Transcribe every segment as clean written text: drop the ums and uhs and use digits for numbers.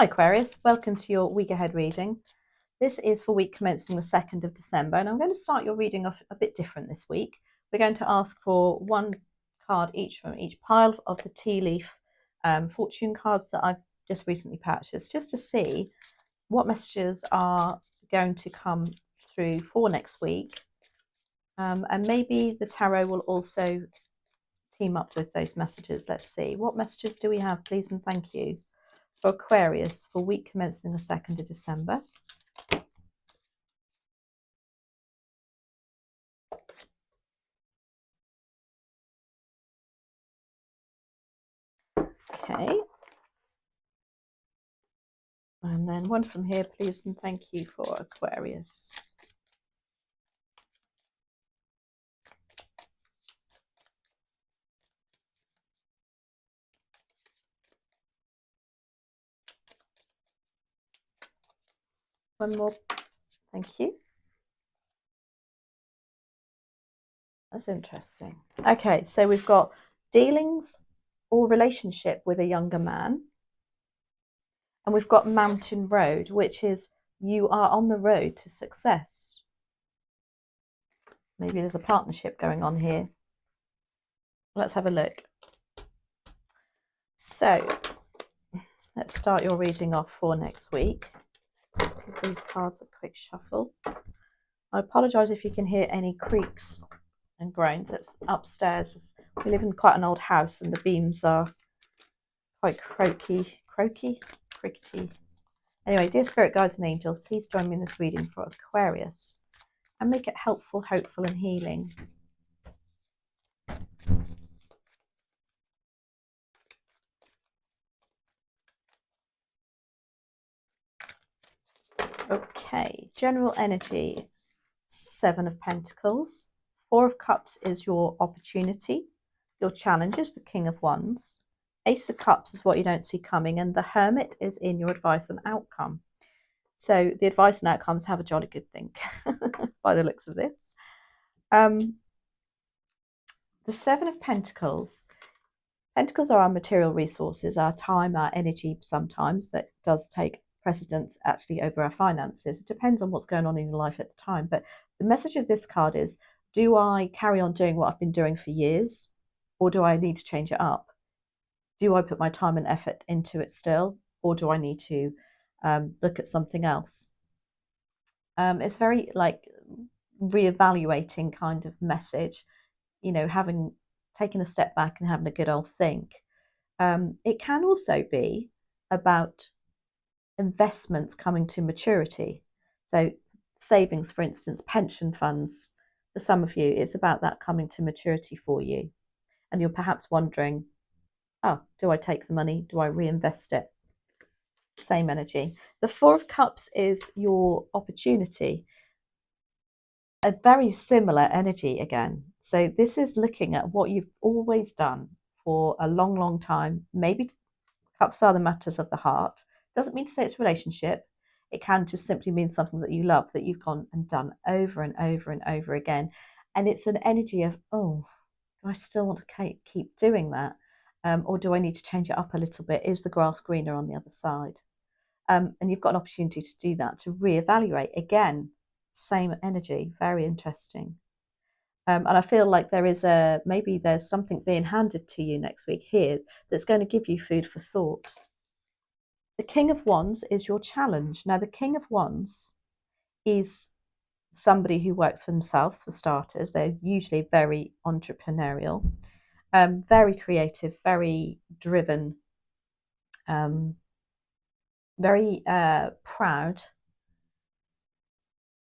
Hi Aquarius, welcome to your week ahead reading. This is for week commencing the 2nd of December, and I'm going to start your reading off a bit different this week. We're going to ask for one card each from each pile of the tea leaf fortune cards that I've just recently purchased, just to see what messages are going to come through for next week. And maybe the tarot will also team up with those messages. Let's see. What messages do we have, please and thank you, for Aquarius for week commencing the 2nd of December? Okay. And then one from here, please and thank you, for Aquarius. One more, thank you. That's interesting. Okay, so we've got dealings or relationship with a younger man. And we've got Mountain Road, which is you are on the road to success. Maybe there's a partnership going on here. Let's have a look. So let's start your reading off for next week. Let's give these cards a quick shuffle. I apologise if you can hear any creaks and groans. It's upstairs. We live in quite an old house and the beams are quite crickety. Anyway, dear spirit guides and angels, please join me in this reading for Aquarius and make it helpful, hopeful and healing. Okay, general energy, 7 of Pentacles. 4 of Cups is your opportunity. Your challenge is the King of Wands. Ace of Cups is what you don't see coming, and the Hermit is in your advice and outcome. So the advice and outcomes have a jolly good think by the looks of this. The 7 of Pentacles. Pentacles are our material resources, our time, our energy sometimes, that does take precedence actually over our finances. It depends on what's going on in your life at the time. But the message of this card is, do I carry on doing what I've been doing for years, or do I need to change it up? Do I put my time and effort into it still, or do I need to look at something else? It's very like reevaluating kind of message, you know, having taken a step back and having a good old think. It can also be about investments coming to maturity. So savings, for instance, pension funds, for some of you, it's about that coming to maturity for you. And you're perhaps wondering, oh, do I take the money? Do I reinvest it? Same energy. The 4 of Cups is your opportunity. A very similar energy again. So this is looking at what you've always done for a long, long time. Maybe cups are the matters of the heart. Doesn't mean to say it's a relationship. It can just simply mean something that you love, that you've gone and done over and over and over again. And it's an energy of, oh, do I still want to keep doing that? Or do I need to change it up a little bit? Is the grass greener on the other side? And you've got an opportunity to do that, to reevaluate. Again, same energy, very interesting. And I feel like there is maybe there's something being handed to you next week here that's going to give you food for thought. The King of Wands is your challenge. Now, the King of Wands is somebody who works for themselves, for starters. They're usually very entrepreneurial, very creative, very driven, very proud.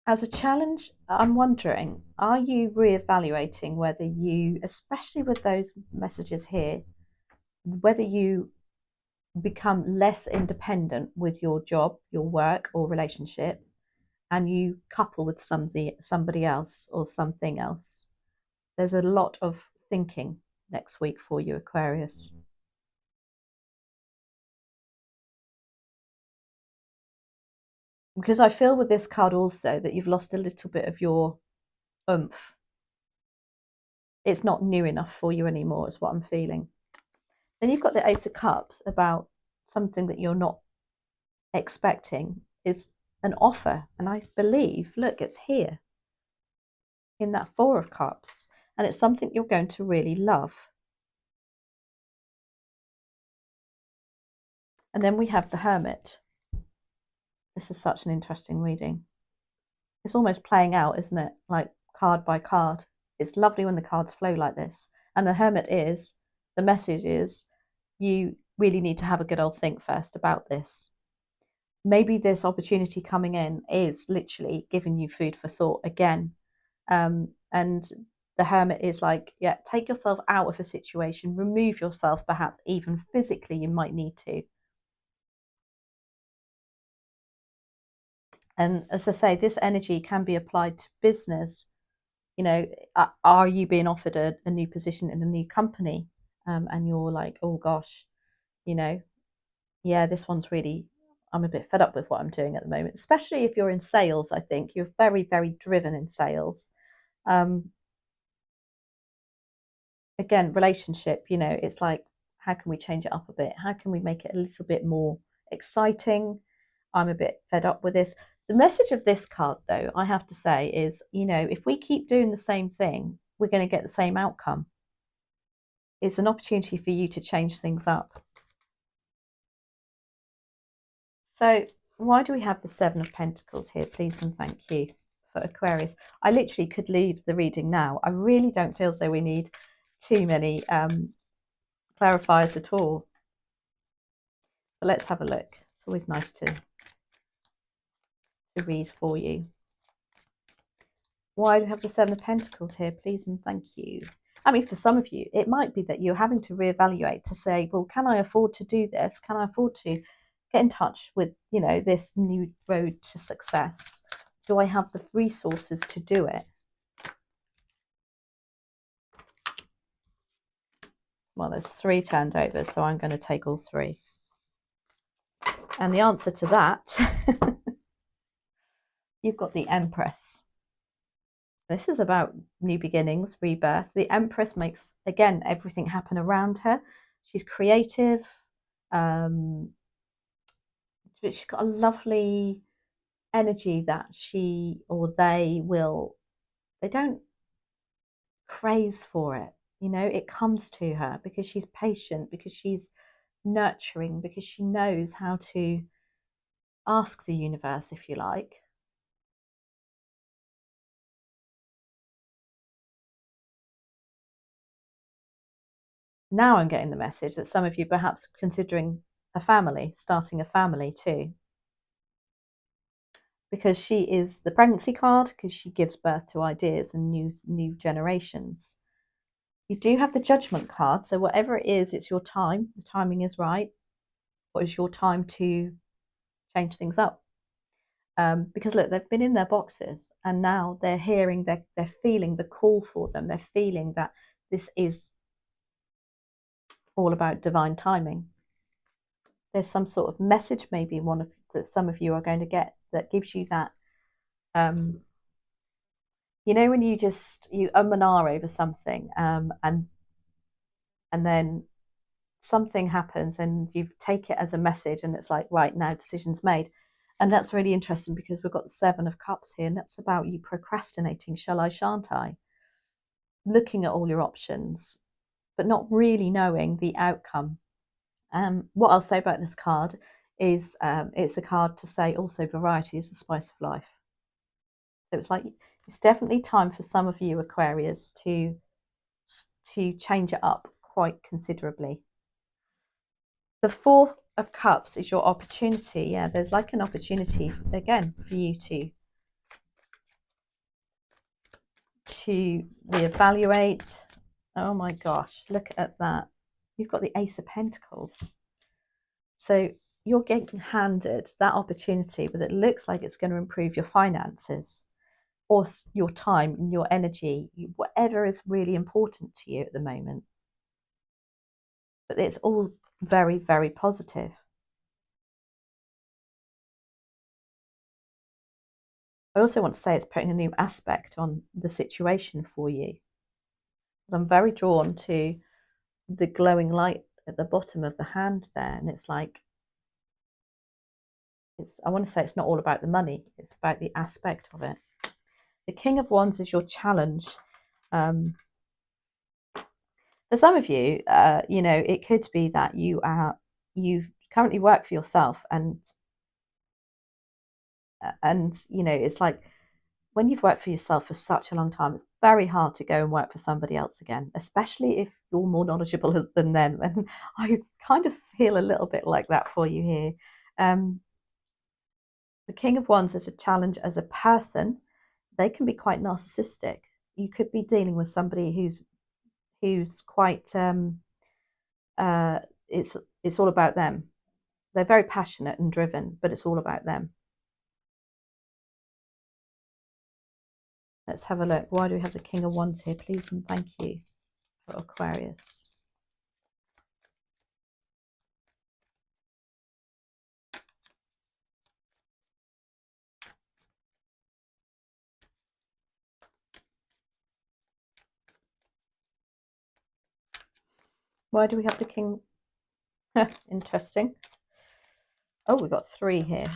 As a challenge, I'm wondering, are you reevaluating whether you, especially with those messages here, whether you become less independent with your job, your work or relationship, and you couple with somebody else or something else? There's a lot of thinking next week for you, Aquarius. Because I feel with this card also that you've lost a little bit of your oomph. It's not new enough for you anymore, is what I'm feeling. Then you've got the Ace of Cups, about something that you're not expecting is an offer. And I believe, look, it's here in that Four of Cups, and it's something you're going to really love. And then we have the Hermit. This is such an interesting reading. It's almost playing out, isn't it? Like card by card. It's lovely when the cards flow like this. And the Hermit is, the message is, you really need to have a good old think first about this. Maybe this opportunity coming in is literally giving you food for thought again. And the Hermit is like, yeah, take yourself out of a situation, remove yourself, perhaps even physically, you might need to. And as I say, this energy can be applied to business. You know, are you being offered a new position in a new company? And you're like, oh gosh, you know, yeah, this one's really, I'm a bit fed up with what I'm doing at the moment, especially if you're in sales. I think you're very, very driven in sales. Again, relationship, you know, it's like, how can we change it up a bit? How can we make it a little bit more exciting? I'm a bit fed up with this. The message of this card, though, I have to say is, you know, if we keep doing the same thing, we're going to get the same outcome. It's an opportunity for you to change things up. So why do we have the Seven of Pentacles here? Please and thank you for Aquarius. I literally could leave the reading now. I really don't feel as though we need too many clarifiers at all. But let's have a look. It's always nice to read for you. Why do we have the Seven of Pentacles here? Please and thank you. I mean, for some of you, it might be that you're having to reevaluate to say, well, can I afford to do this? Can I afford to get in touch with, you know, this new road to success? Do I have the resources to do it? Well, there's three turned over, so I'm going to take all three. And the answer to that, you've got the Empress. This is about new beginnings, rebirth. The Empress makes, again, everything happen around her. She's creative. She's got a lovely energy that she or they don't craze for it. You know, it comes to her because she's patient, because she's nurturing, because she knows how to ask the universe, if you like. Now I'm getting the message that some of you perhaps considering a family, starting a family too. Because she is the pregnancy card, because she gives birth to ideas and new generations. You do have the Judgment card, so whatever it is, it's your time. The timing is right. What is your time to change things up? Because look, they've been in their boxes, and now they're hearing, they're feeling the call for them. They're feeling that this is all about divine timing. There's some sort of message, maybe that some of you are going to get, that gives you that. You know, when you and ah over something, and then something happens and you take it as a message, and it's like, right, now decision's made. And that's really interesting because we've got the Seven of Cups here, and that's about you procrastinating, shall I, shan't I? Looking at all your options, but not really knowing the outcome. What I'll say about this card is it's a card to say also variety is the spice of life. So it's like, it's definitely time for some of you Aquarius to change it up quite considerably. The Four of Cups is your opportunity. Yeah, there's like an opportunity again for you to reevaluate. Oh my gosh, look at that. You've got the Ace of Pentacles. So you're getting handed that opportunity, but it looks like it's going to improve your finances or your time and your energy, whatever is really important to you at the moment. But it's all very, very positive. I also want to say it's putting a new aspect on the situation for you. I'm very drawn to the glowing light at the bottom of the hand there, and it's like I want to say it's not all about the money. It's about the aspect of it. The King of Wands is your challenge. For some of you, you know, it could be that you currently work for yourself, and you know, it's like when you've worked for yourself for such a long time, it's very hard to go and work for somebody else again, especially if you're more knowledgeable than them. And I kind of feel a little bit like that for you here. The King of Wands is a challenge as a person. They can be quite narcissistic. You could be dealing with somebody who's quite it's all about them. They're very passionate and driven, but it's all about them. Let's have a look. Why do we have the King of Wands here? Please and thank you for Aquarius. Why do we have the King? Interesting. Oh, we've got 3 here.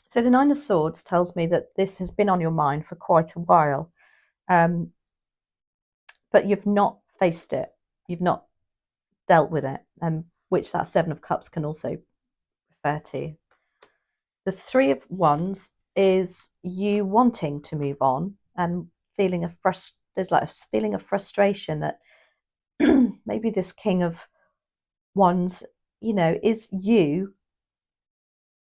So the 9 of Swords tells me that this has been on your mind for quite a while, but you've not faced it. You've not dealt with it, which that 7 of Cups can also refer to. The 3 of Wands is you wanting to move on and feeling there's like a feeling of frustration that maybe this King of Wands, you know, is you,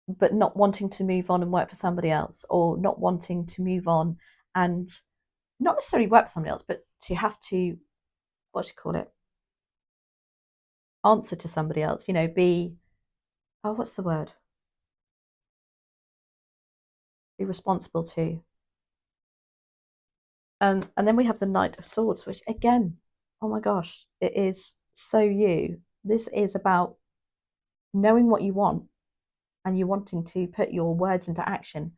but not wanting to move on and work for somebody else, or not wanting to move on and not necessarily work for somebody else, but to have to, what do you call it? Answer to somebody else, you know, what's the word? Be responsible to. And then we have the Knight of Swords, which again, oh my gosh, it is so you. This is about knowing what you want and you wanting to put your words into action.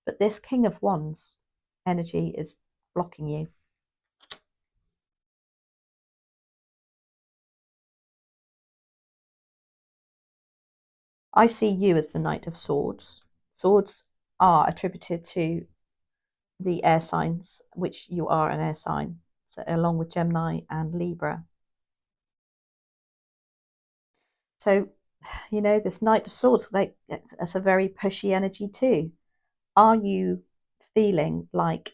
But this King of Wands energy is blocking you. I see you as the Knight of Swords. Swords are attributed to the air signs, which you are an air sign, so along with Gemini and Libra. So, you know, this Knight of Swords, that's a very pushy energy too. Are you feeling like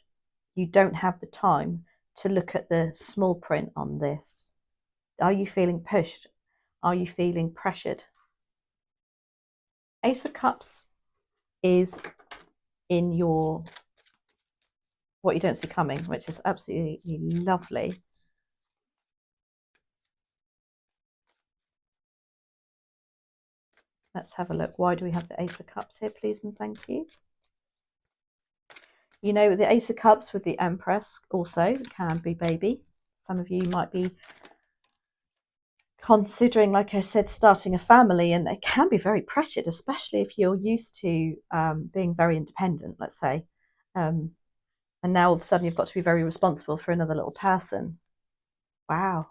you don't have the time to look at the small print on this? Are you feeling pushed? Are you feeling pressured? Ace of Cups is in your what you don't see coming, which is absolutely lovely. Let's have a look. Why do we have the Ace of Cups here, please and thank you? You know, the Ace of Cups with the Empress also can be baby. Some of you might be considering, like I said, starting a family, and it can be very pressured, especially if you're used to being very independent, let's say. And now all of a sudden you've got to be very responsible for another little person. Wow.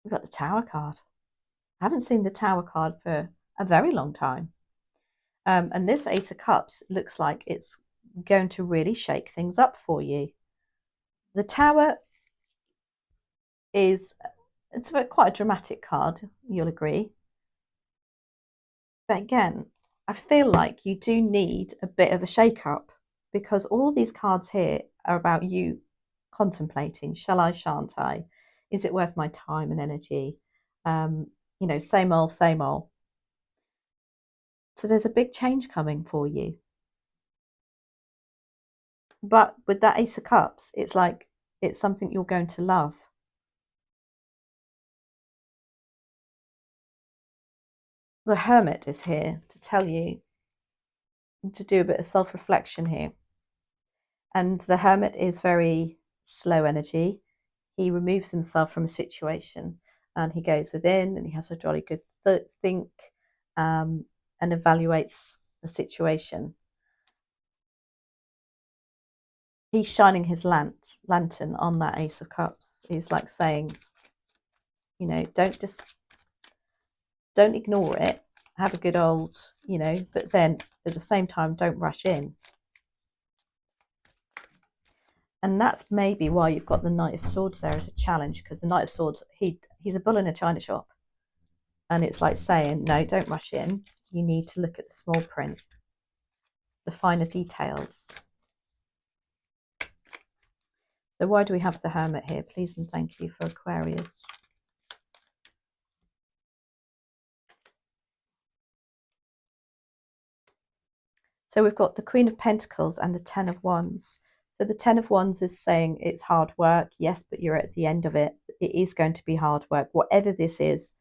We've got the Tower card. I haven't seen the Tower card for a very long time. And this Ace of Cups looks like it's going to really shake things up for you. The Tower it's quite a dramatic card, you'll agree. But again, I feel like you do need a bit of a shake-up, because all these cards here are about you contemplating, shall I, shan't I? Is it worth my time and energy? You know, same old, same old. So there's a big change coming for you. But with that Ace of Cups, it's like it's something you're going to love. The Hermit is here to tell you to do a bit of self-reflection here. And the Hermit is very slow energy. He removes himself from a situation and he goes within and he has a jolly good think and evaluates the situation. He's shining his lantern on that Ace of Cups. He's like saying, you know, don't ignore it. have a good old, you know, but then at the same time, don't rush in. And that's maybe why you've got the Knight of Swords there as a challenge, because the Knight of Swords, he's a bull in a china shop. And it's like saying, no, don't rush in. You need to look at the small print, the finer details. So why do we have the Hermit here? Please and thank you for Aquarius. So we've got the Queen of Pentacles and the Ten of Wands. So the Ten of Wands is saying it's hard work. Yes, but you're at the end of it. It is going to be hard work. Whatever this is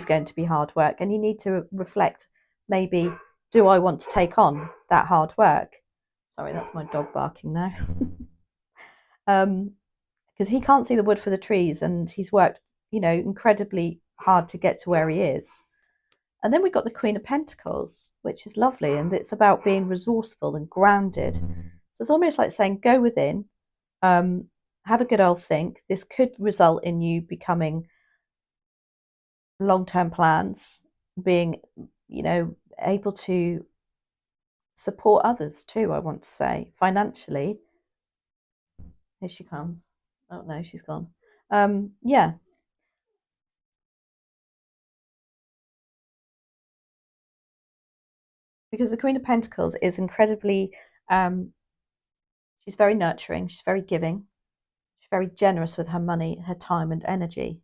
going to be hard work. And you need to reflect, maybe, do I want to take on that hard work? Sorry, that's my dog barking now. Because he can't see the wood for the trees, and he's worked, you know, incredibly hard to get to where he is. And then we've got the Queen of Pentacles, which is lovely, and it's about being resourceful and grounded. So it's almost like saying, go within, have a good old think. This could result in you becoming long-term plans, being, you know, able to support others too, I want to say, financially. Here she comes. Oh no, she's gone. Yeah. Because the Queen of Pentacles is incredibly, she's very nurturing, she's very giving, she's very generous with her money, her time and energy.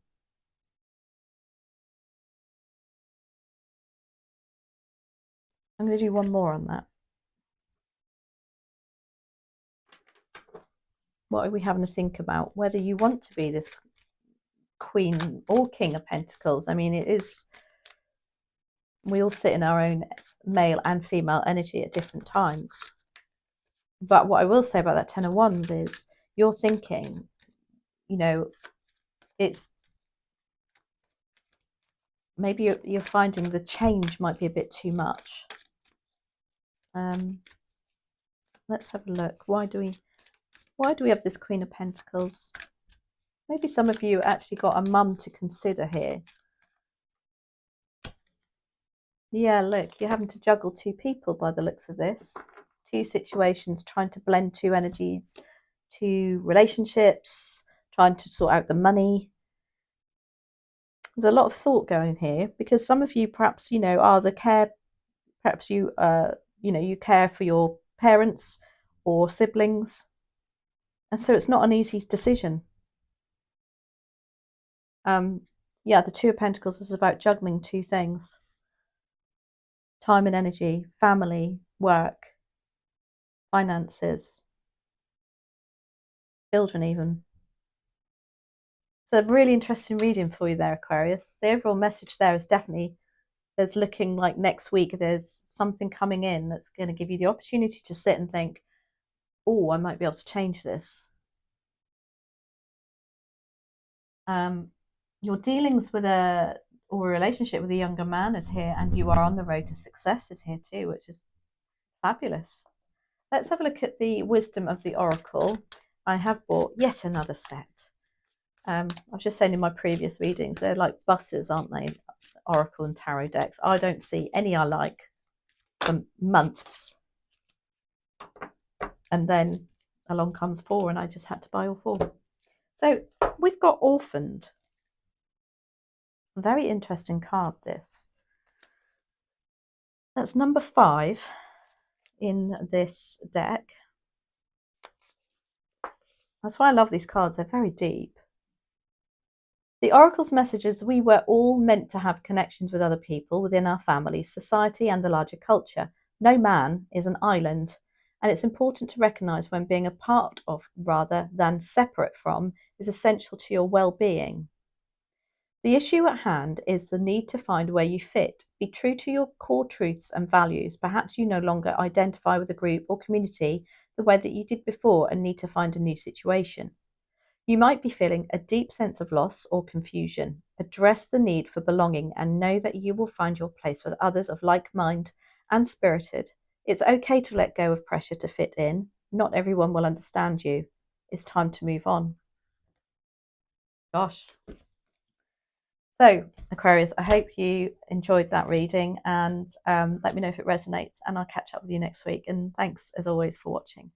I'm going to do one more on that. What are we having to think about? Whether you want to be this Queen or King of Pentacles. I mean, it is, we all sit in our own male and female energy at different times. But what I will say about that Ten of Wands is you're thinking, you know, it's maybe you're finding the change might be a bit too much. Let's have a look. Why do we have this Queen of Pentacles? Maybe some of you actually got a mum to consider here. Yeah, look, you're having to juggle two people by the looks of this. Two situations, trying to blend two energies, two relationships, trying to sort out the money. There's a lot of thought going here, because some of you perhaps, you know, are the care, perhaps you, you know, you care for your parents or siblings. And so it's not an easy decision. Yeah, the Two of Pentacles is about juggling two things. Time and energy, family, work, finances, children even. So a really interesting reading for you there, Aquarius. The overall message there is definitely, there's looking like next week there's something coming in that's going to give you the opportunity to sit and think, oh, I might be able to change this. Your dealings with a relationship with a younger man is here, and you are on the road to success is here too, which is fabulous. Let's have a look at the wisdom of the oracle. I have bought yet another set. I was just saying in my previous readings, they're like buses, aren't they? Oracle and tarot decks. I don't see any I like for months, and then along comes four, and I just had to buy all four. So we've got Orphaned. Very interesting card, this. That's number 5 in this deck. That's why I love these cards. They're very deep. The Oracle's message is we were all meant to have connections with other people within our family, society, and the larger culture. No man is an island, and it's important to recognise when being a part of rather than separate from is essential to your well-being. The issue at hand is the need to find where you fit. Be true to your core truths and values. Perhaps you no longer identify with a group or community the way that you did before and need to find a new situation. You might be feeling a deep sense of loss or confusion. Address the need for belonging and know that you will find your place with others of like mind and spirited. It's okay to let go of pressure to fit in. Not everyone will understand you. It's time to move on. Gosh. So, Aquarius, I hope you enjoyed that reading, and let me know if it resonates, and I'll catch up with you next week. And thanks, as always, for watching.